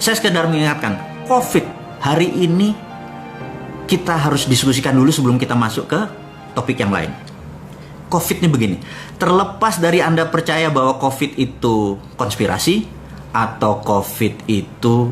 Saya sekedar mengingatkan, COVID hari ini kita harus diskusikan dulu sebelum kita masuk ke topik yang lain. COVID ini begini, terlepas dari Anda percaya bahwa COVID itu konspirasi atau COVID itu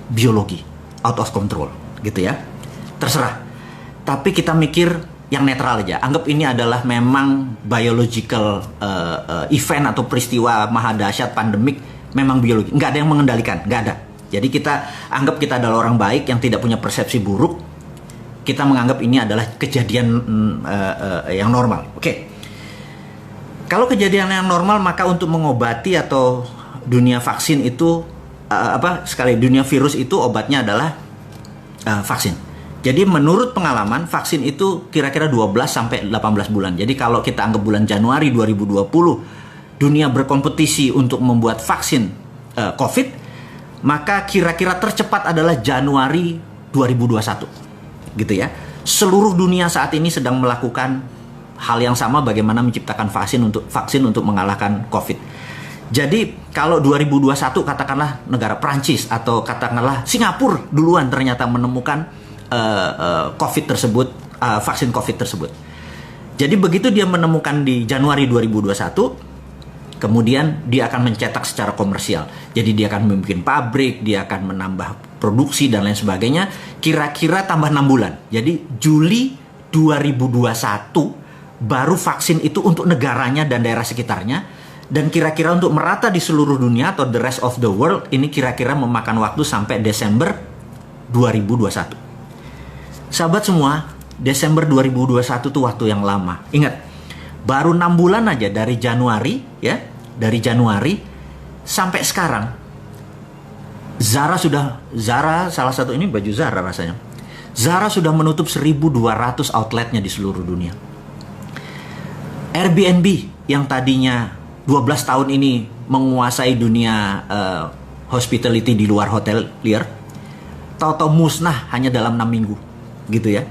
biologi, out of control, gitu ya. Terserah. Tapi kita mikir yang netral aja. Anggap ini adalah memang biological event atau peristiwa maha dahsyat pandemik, memang biologi. Nggak ada yang mengendalikan, nggak ada. Jadi kita anggap kita adalah orang baik yang tidak punya persepsi buruk. Kita menganggap ini adalah kejadian yang normal. Oke. Kalau kejadian yang normal, maka untuk mengobati atau dunia vaksin itu dunia virus itu obatnya adalah vaksin. Jadi menurut pengalaman, vaksin itu kira-kira 12 sampai 18 bulan. Jadi kalau kita anggap bulan Januari 2020 dunia berkompetisi untuk membuat vaksin COVID, maka kira-kira tercepat adalah Januari 2021. Gitu ya. Seluruh dunia saat ini sedang melakukan hal yang sama, bagaimana menciptakan vaksin untuk mengalahkan COVID. Jadi kalau 2021 katakanlah negara Prancis atau katakanlah Singapura duluan ternyata menemukan COVID tersebut, vaksin COVID tersebut. Jadi begitu dia menemukan di Januari 2021, kemudian dia akan mencetak secara komersial. Jadi dia akan membuat pabrik, dia akan menambah produksi dan lain sebagainya. Kira-kira tambah 6 bulan. Jadi Juli 2021 baru vaksin itu untuk negaranya dan daerah sekitarnya, dan kira-kira untuk merata di seluruh dunia atau the rest of the world ini kira-kira memakan waktu sampai Desember 2021. Sahabat semua, Desember 2021 itu waktu yang lama. Ingat, baru 6 bulan aja dari Januari ya, dari Januari sampai sekarang. Zara salah satu ini baju Zara rasanya. Zara sudah menutup 1.200 outletnya di seluruh dunia. Airbnb yang tadinya 12 tahun ini menguasai dunia hospitality di luar hotel liar, tahu-tahu musnah hanya dalam 6 minggu, gitu ya.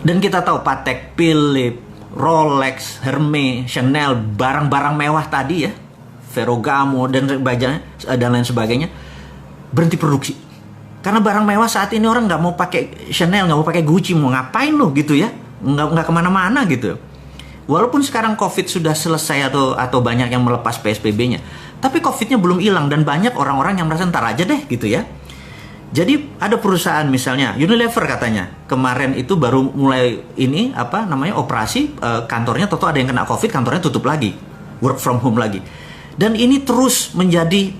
Dan kita tahu Patek Philippe, Rolex, Hermes, Chanel, barang-barang mewah tadi ya, Ferragamo dan lain sebagainya berhenti produksi. Karena barang mewah saat ini orang nggak mau pakai Chanel, nggak mau pakai Gucci, mau ngapain lo gitu ya, nggak kemana-mana gitu. Walaupun sekarang COVID sudah selesai atau banyak yang melepas PSBB-nya, tapi COVID-nya belum hilang dan banyak orang-orang yang merasa ntar aja deh gitu ya. Jadi ada perusahaan misalnya Unilever katanya kemarin itu baru mulai operasi kantornya, atau ada yang kena COVID, kantornya tutup lagi, work from home lagi. Dan ini terus menjadi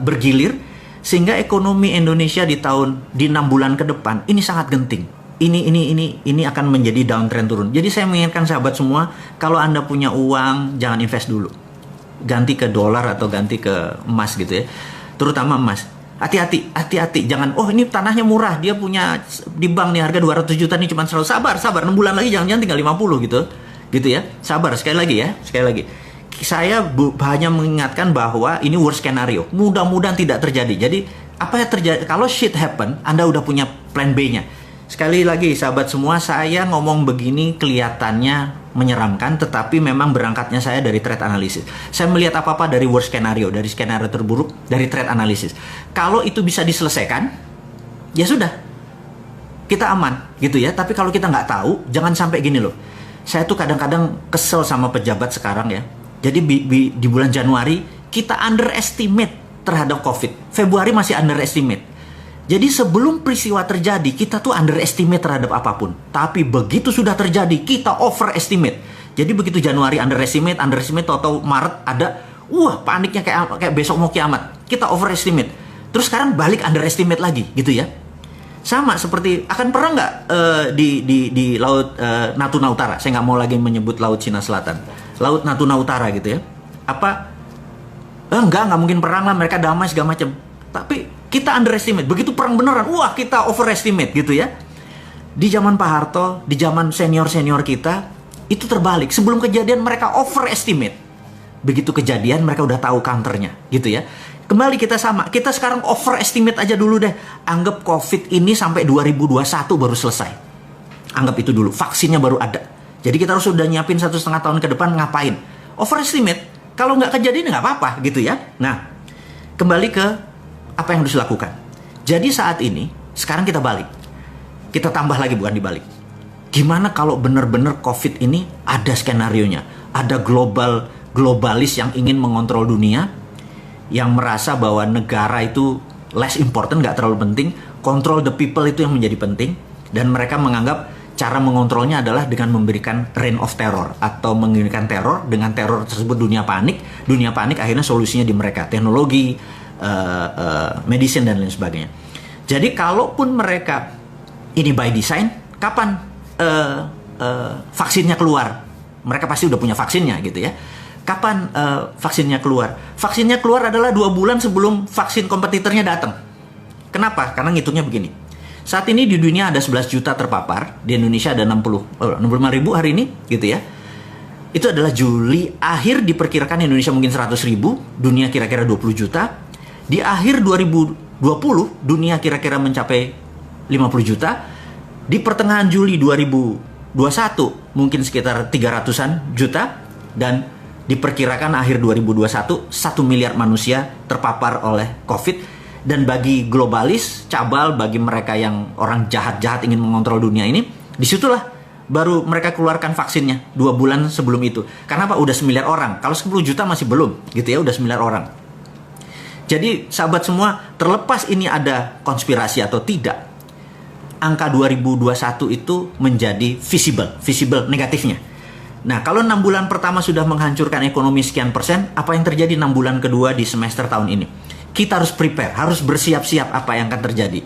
bergilir sehingga ekonomi Indonesia di 6 bulan ke depan ini sangat genting. Ini akan menjadi downtrend turun. Jadi saya mengingatkan sahabat semua, kalau Anda punya uang jangan invest dulu. Ganti ke dolar atau ganti ke emas gitu ya. Terutama emas. Hati-hati, jangan ini tanahnya murah, dia punya di bank nih harga 200 juta nih, cuma sabar 6 bulan lagi jangan tinggal 50 gitu. Gitu ya. Sabar sekali lagi. Saya hanya mengingatkan bahwa ini worst scenario. Mudah-mudahan tidak terjadi. Jadi apa yang terjadi kalau shit happen, Anda udah punya plan B-nya. Sekali lagi sahabat semua, saya ngomong begini kelihatannya menyeramkan, tetapi memang berangkatnya saya dari trade analysis. Saya melihat apa-apa dari worst scenario, dari skenario terburuk, dari trade analysis. Kalau itu bisa diselesaikan, ya sudah, kita aman gitu ya. Tapi kalau kita nggak tahu, jangan sampai gini loh. Saya tuh kadang-kadang kesel sama pejabat sekarang ya. Jadi di bulan Januari kita underestimate terhadap COVID. Februari masih underestimate. Jadi sebelum peristiwa terjadi, kita tuh underestimate terhadap apapun. Tapi begitu sudah terjadi, kita overestimate. Jadi begitu Januari underestimate, tahu-tahu Maret ada, paniknya kayak besok mau kiamat. Kita overestimate. Terus sekarang balik underestimate lagi, gitu ya. Sama seperti, akan pernah nggak di Laut Natuna Utara? Saya nggak mau lagi menyebut Laut Cina Selatan. Laut Natuna Utara gitu ya. Enggak mungkin perang lah, mereka damai segala macam. Tapi kita underestimate, begitu perang beneran, kita overestimate gitu ya. Di zaman Pak Harto, di zaman senior-senior kita, itu terbalik. Sebelum kejadian mereka overestimate. Begitu kejadian mereka udah tahu counternya gitu ya. Kembali kita sama, kita sekarang overestimate aja dulu deh. Anggap COVID ini sampai 2021 baru selesai. Anggap itu dulu, vaksinnya baru ada. Jadi kita harus sudah nyiapin 1,5 tahun ke depan ngapain. Overestimate, kalau nggak kejadian nggak apa-apa gitu ya. Nah, kembali ke apa yang harus dilakukan. Jadi saat ini, sekarang kita balik. Kita tambah lagi, bukan dibalik. Gimana kalau benar-benar COVID ini ada skenarionya? Ada globalis yang ingin mengontrol dunia, yang merasa bahwa negara itu less important, nggak terlalu penting. Control the people itu yang menjadi penting. Dan mereka menganggap cara mengontrolnya adalah dengan memberikan reign of terror, atau mengirimkan teror. Dengan teror tersebut dunia panik akhirnya solusinya di mereka, teknologi, medicine dan lain sebagainya. Jadi kalaupun mereka ini by design, kapan vaksinnya keluar? Mereka pasti udah punya vaksinnya gitu ya. Kapan vaksinnya keluar? Vaksinnya keluar adalah 2 bulan sebelum vaksin kompetitornya datang. Kenapa? Karena ngitungnya begini. Saat ini di dunia ada 11 juta terpapar, di Indonesia ada 65 ribu hari ini gitu ya. Itu adalah Juli, akhir diperkirakan Indonesia mungkin 100 ribu, dunia kira-kira 20 juta. Di akhir 2020, dunia kira-kira mencapai 50 juta. Di pertengahan Juli 2021, mungkin sekitar 300-an juta. Dan diperkirakan akhir 2021, 1 miliar manusia terpapar oleh COVID. Dan bagi globalis, cabal, bagi mereka yang orang jahat-jahat ingin mengontrol dunia ini, disitulah baru mereka keluarkan vaksinnya 2 bulan sebelum itu. Karena apa? Udah 9 miliar orang. Kalau 10 juta masih belum, gitu ya, udah 9 miliar orang. Jadi sahabat semua, terlepas ini ada konspirasi atau tidak, angka 2021 itu menjadi visible negatifnya. Nah, kalau 6 bulan pertama sudah menghancurkan ekonomi sekian persen, apa yang terjadi 6 bulan kedua di semester tahun ini? Kita harus prepare, harus bersiap-siap apa yang akan terjadi.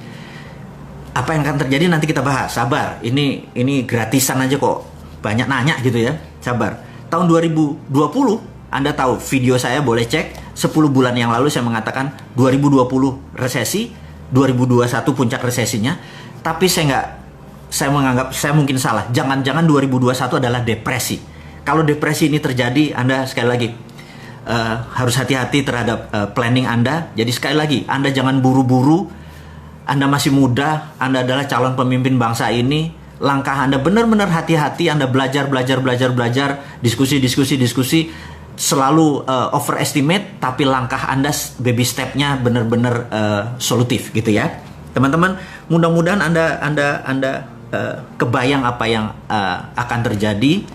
Apa yang akan terjadi nanti kita bahas, sabar. Ini gratisan aja kok, banyak nanya gitu ya, sabar. Tahun 2020, Anda tahu video saya, boleh cek, 10 bulan yang lalu saya mengatakan 2020 resesi, 2021 puncak resesinya. Tapi saya menganggap saya mungkin salah. Jangan-jangan 2021 adalah depresi. Kalau depresi ini terjadi, Anda sekali lagi harus hati-hati terhadap planning Anda. Jadi sekali lagi, Anda jangan buru-buru. Anda masih muda, Anda adalah calon pemimpin bangsa ini. Langkah Anda benar-benar hati-hati. Anda belajar, diskusi. Selalu overestimate, tapi langkah Anda, baby stepnya benar-benar solutif gitu ya. Teman-teman, mudah-mudahan Anda kebayang apa yang akan terjadi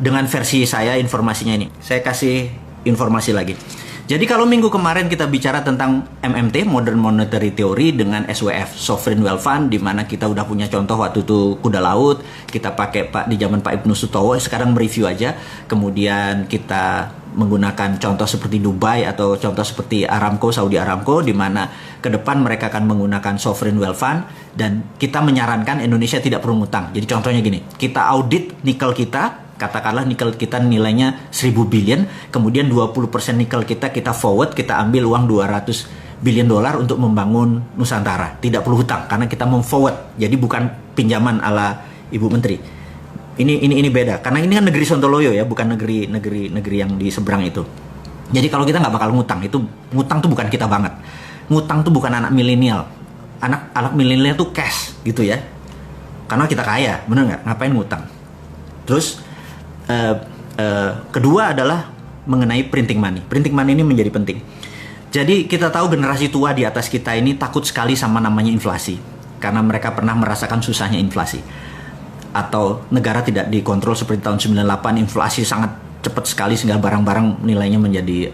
dengan versi saya informasinya ini. Saya kasih informasi lagi. Jadi kalau minggu kemarin kita bicara tentang MMT, Modern Monetary Theory, dengan SWF, Sovereign Wealth Fund, di mana kita udah punya contoh waktu itu kuda laut, kita pakai di zaman Pak Ibnu Sutowo, sekarang mereview aja. Kemudian kita menggunakan contoh seperti Dubai atau contoh seperti Aramco, Saudi Aramco, di mana ke depan mereka akan menggunakan Sovereign Wealth Fund, dan kita menyarankan Indonesia tidak perlu ngutang. Jadi contohnya gini, kita audit nikel kita, katakanlah nikel kita nilainya 1000 billion, kemudian 20% nikel kita forward, kita ambil uang 200 billion dolar untuk membangun Nusantara. Tidak perlu hutang karena kita memforward. Jadi bukan pinjaman ala Ibu Menteri. Ini beda karena ini kan negeri Sontoloyo ya, bukan negeri yang di seberang itu. Jadi kalau kita nggak bakal ngutang, ngutang tuh bukan kita banget. Ngutang tuh bukan anak milenial. Anak milenial tuh cash gitu ya. Karena kita kaya, bener nggak? Ngapain ngutang? Terus kedua adalah mengenai printing money. Printing money ini menjadi penting. Jadi kita tahu generasi tua di atas kita ini takut sekali sama namanya inflasi, karena mereka pernah merasakan susahnya inflasi. Atau negara tidak dikontrol seperti tahun 98, inflasi sangat cepat sekali sehingga barang-barang nilainya menjadi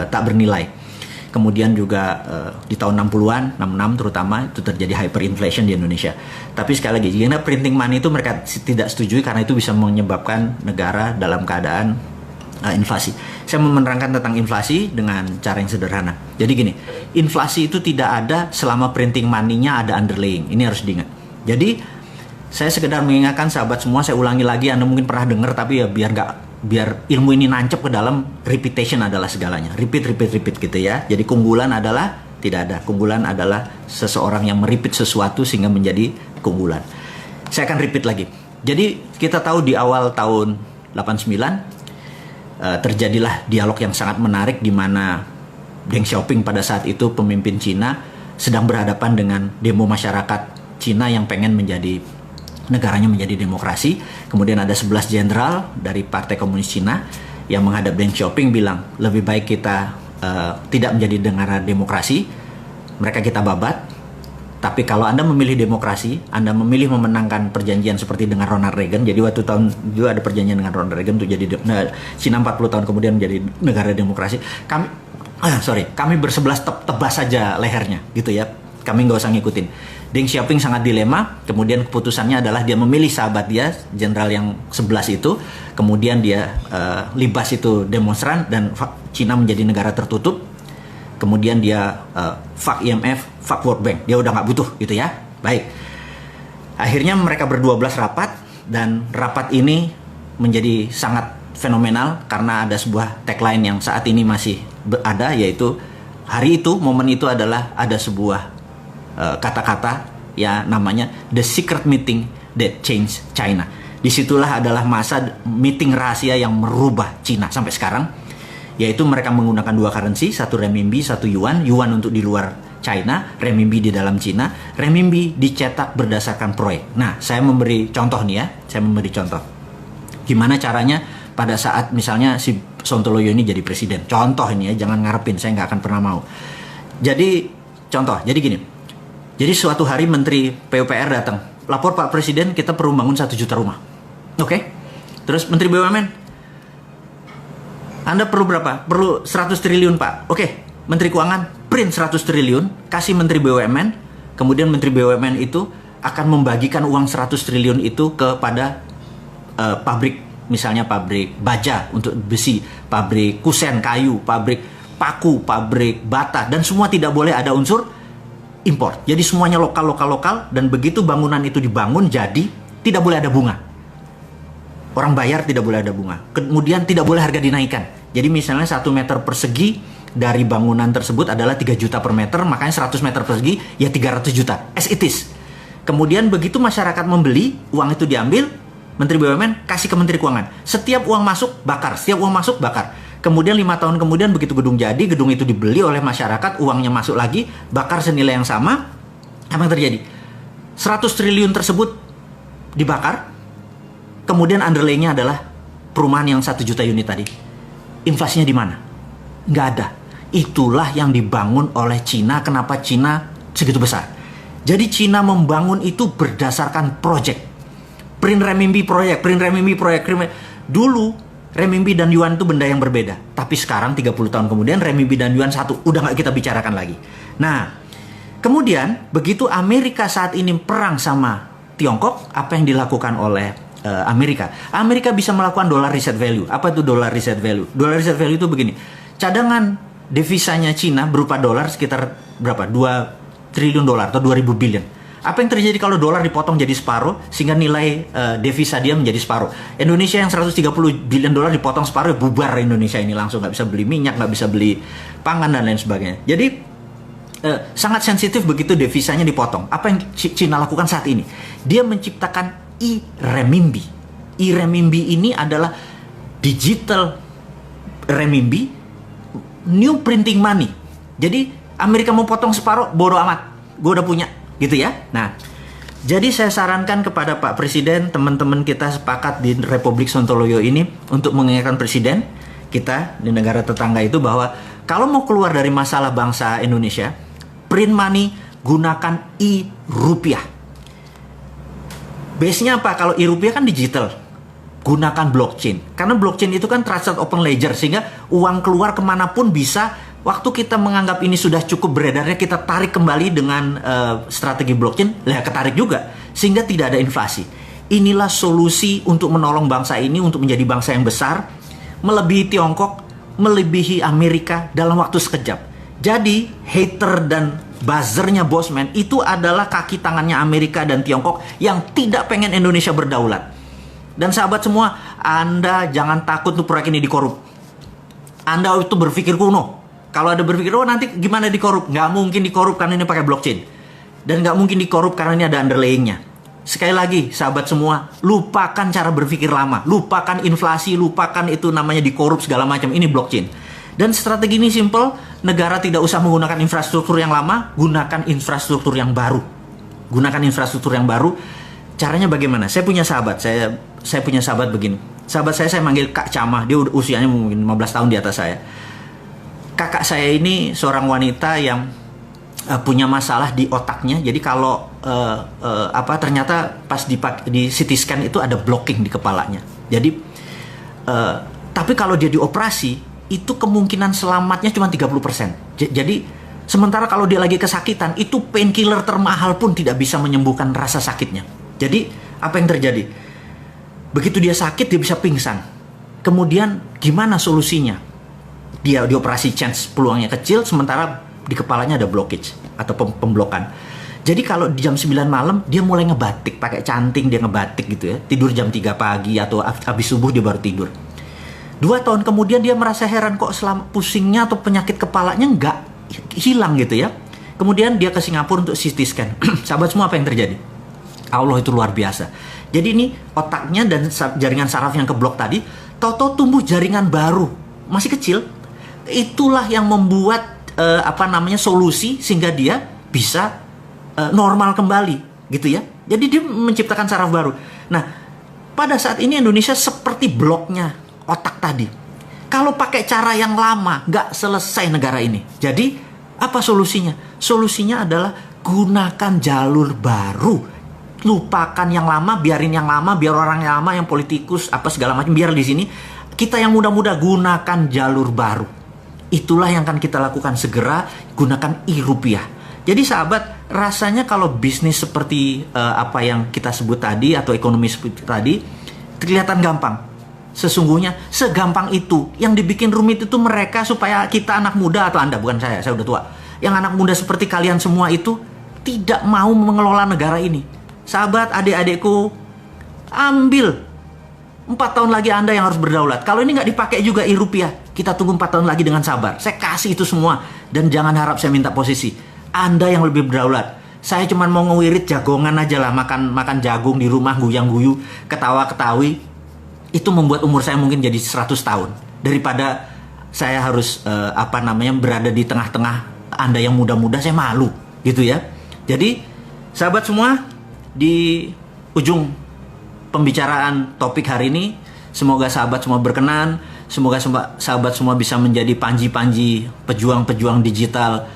tak bernilai. Kemudian juga di tahun 60-an, 66 terutama, itu terjadi hyperinflation di Indonesia. Tapi sekali lagi, jika printing money itu mereka tidak setujui karena itu bisa menyebabkan negara dalam keadaan inflasi. Saya mau menerangkan tentang inflasi dengan cara yang sederhana. Jadi gini, inflasi itu tidak ada selama printing money-nya ada underlying. Ini harus diingat. Jadi saya sekedar mengingatkan sahabat semua, saya ulangi lagi, Anda mungkin pernah dengar, tapi ya biar ilmu ini nancep ke dalam, repetition adalah segalanya. Repeat gitu ya. Jadi keunggulan adalah tidak ada. Keunggulan adalah seseorang yang merepeat sesuatu sehingga menjadi keunggulan. Saya akan repeat lagi. Jadi kita tahu di awal tahun 89 terjadilah dialog yang sangat menarik di mana Deng Xiaoping pada saat itu pemimpin Cina sedang berhadapan dengan demo masyarakat Cina yang pengen negaranya menjadi demokrasi. Kemudian ada 11 jenderal dari Partai Komunis Cina yang menghadap Deng Xiaoping bilang, lebih baik kita tidak menjadi negara demokrasi, mereka kita babat. Tapi kalau Anda memilih demokrasi, Anda memilih memenangkan perjanjian seperti dengan Ronald Reagan. Jadi waktu tahun itu ada perjanjian dengan Ronald Reagan untuk jadi Cina 40 tahun kemudian menjadi negara demokrasi. Kami bersebelas tebas saja lehernya gitu ya. Kami nggak usah ngikutin. Deng Xiaoping sangat dilema. Kemudian keputusannya adalah dia memilih sahabat dia, jenderal yang 11 itu. Kemudian dia libas itu demonstran dan Cina menjadi negara tertutup. Kemudian dia fuck IMF, fuck World Bank. Dia udah nggak butuh gitu ya. Baik. Akhirnya mereka berdua-belas rapat, dan rapat ini menjadi sangat fenomenal karena ada sebuah tagline yang saat ini masih ada, yaitu hari itu, momen itu adalah ada sebuah kata-kata ya namanya The Secret Meeting That Changed China. Disitulah adalah masa meeting rahasia yang merubah Cina sampai sekarang. Yaitu mereka menggunakan dua currency, satu renminbi, satu yuan. Yuan untuk di luar China, renminbi di dalam Cina. Renminbi dicetak berdasarkan proyek. Nah, saya memberi contoh nih ya. Saya memberi contoh. Gimana caranya pada saat misalnya si Sontoloyo ini jadi presiden. Contoh ini ya, jangan ngarepin, saya nggak akan pernah mau. Jadi, contoh, jadi gini. Jadi suatu hari Menteri PUPR datang. Lapor Pak Presiden, kita perlu bangun 1 juta rumah. Oke? Terus Menteri BUMN, Anda perlu berapa? Perlu 100 triliun Pak. Oke, Menteri Keuangan print 100 triliun, kasih Menteri BUMN, kemudian Menteri BUMN itu akan membagikan uang 100 triliun itu kepada pabrik, misalnya pabrik baja untuk besi, pabrik kusen kayu, pabrik paku, pabrik bata, dan semua tidak boleh ada unsur impor. Jadi semuanya lokal, dan begitu bangunan itu dibangun jadi tidak boleh ada bunga. Orang bayar tidak boleh ada bunga. Kemudian tidak boleh harga dinaikkan. Jadi misalnya 1 meter persegi dari bangunan tersebut adalah 3 juta per meter, makanya 100 meter persegi ya 300 juta. As it is. Kemudian begitu masyarakat membeli, uang itu diambil, Menteri BUMN kasih ke Menteri Keuangan. Setiap uang masuk, bakar. Setiap uang masuk, bakar. Kemudian 5 tahun kemudian begitu gedung jadi, gedung itu dibeli oleh masyarakat, uangnya masuk lagi, bakar senilai yang sama. Apa yang terjadi? 100 triliun tersebut dibakar. Kemudian underlay-nya adalah perumahan yang 1 juta unit tadi. Inflasinya di mana? Nggak ada. Itulah yang dibangun oleh Cina. Kenapa Cina segitu besar? Jadi Cina membangun itu berdasarkan project. Print renminbi proyek. Dulu renminbi dan yuan itu benda yang berbeda. Tapi sekarang 30 tahun kemudian renminbi dan yuan satu. Udah nggak kita bicarakan lagi. Nah, kemudian begitu Amerika saat ini perang sama Tiongkok, apa yang dilakukan oleh Amerika bisa melakukan dollar reserve value. Apa itu dollar reserve value? Dollar reserve value itu begini. Cadangan devisanya Cina berupa dolar sekitar berapa? 2 triliun dolar atau 2000 billion. Apa yang terjadi kalau dolar dipotong jadi separuh sehingga nilai devisa dia menjadi separuh? Indonesia yang 130 billion dolar dipotong separuh, bubar Indonesia ini langsung, nggak bisa beli minyak, nggak bisa beli pangan dan lain sebagainya. Jadi sangat sensitif begitu devisanya dipotong. Apa yang Cina lakukan saat ini? Dia menciptakan i-renminbi. I-renminbi ini adalah digital renminbi, new printing money. Jadi Amerika mau potong separuh, bodo amat, gue udah punya, gitu ya. Nah, jadi saya sarankan kepada Pak Presiden, teman-teman kita sepakat di Republik Sontoloyo ini untuk mengingatkan Presiden kita di negara tetangga itu bahwa kalau mau keluar dari masalah bangsa Indonesia, print money, gunakan i-rupiah. Base-nya apa? Kalau e-rupiah kan digital. Gunakan blockchain. Karena blockchain itu kan trusted open ledger. Sehingga uang keluar kemanapun bisa. Waktu kita menganggap ini sudah cukup beredarnya, kita tarik kembali dengan strategi blockchain. Ketarik juga. Sehingga tidak ada inflasi. Inilah solusi untuk menolong bangsa ini untuk menjadi bangsa yang besar. Melebihi Tiongkok, melebihi Amerika dalam waktu sekejap. Jadi hater dan buzzernya Bosman itu adalah kaki tangannya Amerika dan Tiongkok yang tidak pengen Indonesia berdaulat. Dan sahabat semua, Anda jangan takut tuh proyek ini dikorup. Anda itu berpikir kuno. Kalau ada berpikir, nanti gimana dikorup? Nggak mungkin dikorup karena ini pakai blockchain. Dan nggak mungkin dikorup karena ini ada underlayingnya. Sekali lagi, sahabat semua, lupakan cara berpikir lama. Lupakan inflasi, lupakan itu namanya dikorup segala macam. Ini blockchain. Dan strategi ini simple, negara tidak usah menggunakan infrastruktur yang lama, gunakan infrastruktur yang baru. Gunakan infrastruktur yang baru. Caranya bagaimana? Saya punya sahabat, saya punya sahabat begini. Sahabat saya manggil Kak Camah, dia usianya mungkin 15 tahun di atas saya. kakak saya ini seorang wanita yang punya masalah di otaknya. Jadi kalau ternyata pas di CT scan itu ada blocking di kepalanya. Jadi tapi kalau dia dioperasi itu kemungkinan selamatnya cuma 30%. Jadi sementara kalau dia lagi kesakitan, itu painkiller termahal pun tidak bisa menyembuhkan rasa sakitnya. Jadi apa yang terjadi? Begitu dia sakit, dia bisa pingsan. Kemudian gimana solusinya? Dia dioperasi, chance peluangnya kecil, sementara di kepalanya ada blockage atau pemblokan. Jadi kalau di jam 9 malam dia mulai ngebatik, pakai canting dia ngebatik gitu ya. Tidur jam 3 pagi atau habis subuh dia baru tidur. 2 tahun kemudian dia merasa heran kok selama pusingnya atau penyakit kepalanya nggak hilang gitu ya. Kemudian dia ke Singapura untuk CT scan. Sahabat semua, apa yang terjadi? Allah itu luar biasa. Jadi ini otaknya dan jaringan saraf yang keblok tadi, tahu-tahu tumbuh jaringan baru, masih kecil. Itulah yang membuat solusi sehingga dia bisa normal kembali gitu ya. Jadi dia menciptakan saraf baru. Nah, pada saat ini Indonesia seperti bloknya otak tadi. Kalau pakai cara yang lama, nggak selesai negara ini. Jadi apa solusinya? Solusinya adalah gunakan jalur baru. Lupakan yang lama, biarin yang lama, biar orang yang lama, yang politikus apa segala macam biar di sini. Kita yang muda-muda gunakan jalur baru. Itulah yang akan kita lakukan segera, gunakan e-rupiah. Jadi sahabat, rasanya kalau bisnis seperti apa yang kita sebut tadi atau ekonomi seperti tadi kelihatan gampang. Sesungguhnya segampang itu. Yang dibikin rumit itu mereka supaya kita anak muda, atau Anda, bukan saya udah tua. Yang anak muda seperti kalian semua itu tidak mau mengelola negara ini. Sahabat, adik-adikku, ambil 4 tahun lagi Anda yang harus berdaulat. Kalau ini nggak dipakai juga e-rupiah, kita tunggu 4 tahun lagi dengan sabar. Saya kasih itu semua. Dan jangan harap saya minta posisi. Anda yang lebih berdaulat. Saya cuma mau ngewirit jagongan aja lah. Makan jagung di rumah, guyang-guyu, ketawa-ketawi. Itu membuat umur saya mungkin jadi 100 tahun. Daripada saya harus berada di tengah-tengah Anda yang muda-muda, saya malu. Gitu ya. Jadi, sahabat semua, di ujung pembicaraan topik hari ini, semoga sahabat semua berkenan, semoga sahabat semua bisa menjadi panji-panji pejuang-pejuang digital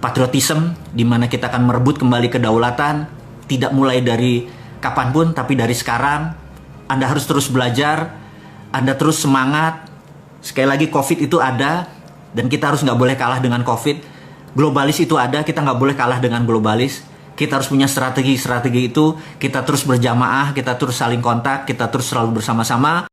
patriotism, di mana kita akan merebut kembali kedaulatan, tidak mulai dari kapanpun, tapi dari sekarang. Anda harus terus belajar, Anda terus semangat. Sekali lagi, COVID itu ada, dan kita harus nggak boleh kalah dengan COVID. Globalis itu ada, kita nggak boleh kalah dengan globalis. Kita harus punya strategi itu, kita terus berjamaah, kita terus saling kontak, kita terus selalu bersama-sama.